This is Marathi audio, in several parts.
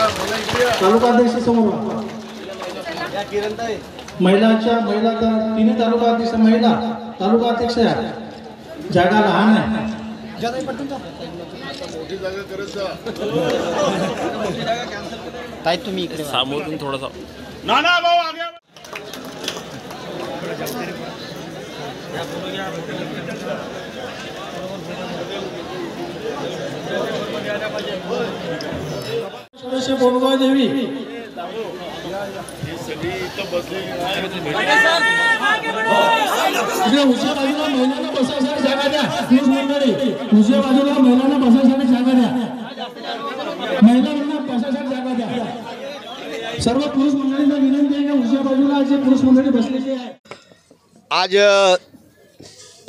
तालुका अध्यक्ष समोर महिला तिन्ही तालुका अध्यक्ष महिला तालुका अध्यक्ष जागा लहान आहे ताई तुम्ही इकडे सामोरून थोडासा नाना भाऊ आगे सदस्य बोलगाव देवी उजव्या बाजूला महिलांना बसायसाठी जागा द्या पुरुष मंडळी उजव्या बाजूला महिलांना बसायसाठी जागा द्या महिलांना बसायसाठी जागा द्या सर्व पुरुष मंडळींना विनंती आहे की उजव्या बाजूला जे पुरुष मंडळी बसलेली आहे आज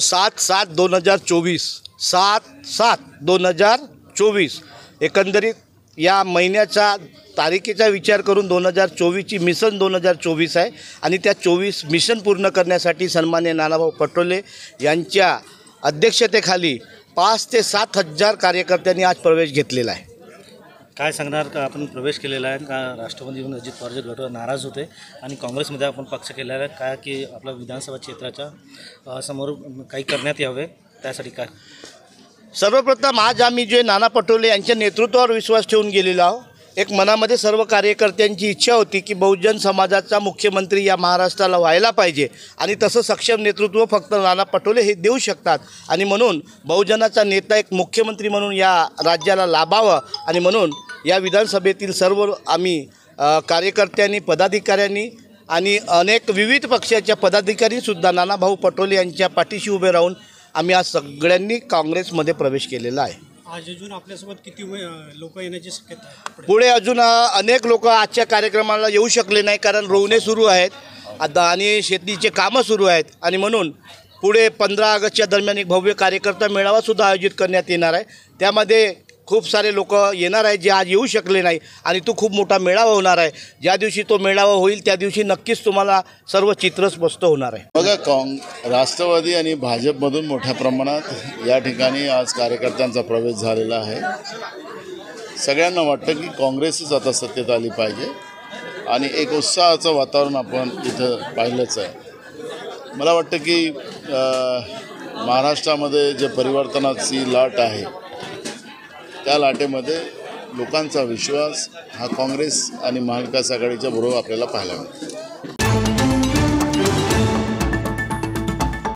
7/7/2024 7/7/2024 एकंदरीत या महिन्याचा तारखेचा विचार करून 2024ची मिशन 2024 आहे आणि त्या 24 मिशन पूर्ण करण्यासाठी सन्माननीय नानाभाऊ पटोले यांच्या अध्यक्षतेखाली 5 ते 7 हजार कार्यकर्त्यांनी आज प्रवेश घेतलेला आहे. काय सांगणार का आपण प्रवेश केलेला आहे का राष्ट्रवादीहून अजित पवारचे गट नाराज होते आणि काँग्रेसमध्ये आपण पक्ष केलेला आहे काय की आपल्या विधानसभा क्षेत्राच्या समोर काही करण्यात यावे त्यासाठी काय सर्वप्रथम आज आम्ही जे नाना पटोले यांच्या नेतृत्वावर विश्वास ठेवून गेलेलो आहोत. एक मनामध्ये सर्व कार्यकर्त्यांची इच्छा होती की बहुजन समाजाचा मुख्यमंत्री या महाराष्ट्राला व्हायला पाहिजे आणि तसं सक्षम नेतृत्व फक्त नाना पटोले हे देऊ शकतात आणि म्हणून बहुजनाचा नेता एक मुख्यमंत्री म्हणून या राज्याला लाभावं आणि म्हणून या विधानसभेतील सर्व आम्ही कार्यकर्त्यांनी पदाधिकाऱ्यांनी आणि अनेक विविध पक्षाच्या पदाधिकारीसुद्धा नानाभाऊ पटोले यांच्या पाठीशी उभे राहून आम्ही आज सगळ्यांनी काँग्रेसमध्ये प्रवेश केलेला आहे. आज अजून आपल्यासोबत किती लोक येण्याची शक्यता आहे पुढे अजून अनेक लोक आजच्या कार्यक्रमाला येऊ शकले नाही कारण रोवणे सुरू आहेत आता आणि शेतीचे कामं सुरू आहेत आणि म्हणून पुढे 15 ऑगस्टच्या दरम्यान एक भव्य कार्यकर्ता मेळावासुद्धा आयोजित करण्यात येणार आहे. त्यामध्ये खूप सारे लोक येणार आहेत जे आज येऊ शकले नाही आणि तो खूप मोठा मेळावा होणार आहे. ज्या दिवशी तो मेळावा होईल त्या दिवशी नक्कीच तुम्हाला सर्व चित्र स्पष्ट होणार आहे. बघा राष्ट्रवादी आणि भाजपमधून मोठ्या प्रमाणात या ठिकाणी आज कार्यकर्त्यांचा प्रवेश झालेला आहे. सगळ्यांना वाटतं की काँग्रेसच आता सत्तेत आली पाहिजे आणि एक उत्साहाचं वातावरण आपण इथं पाहिलंच आहे. मला वाटतं की महाराष्ट्रामध्ये जे परिवर्तनाची लाट आहे त्या लाटेमध्ये लोकांचा विश्वास हा काँग्रेस आणि महाविकास आघाडीच्या बरोबर आपल्याला पाहायला मिळतो.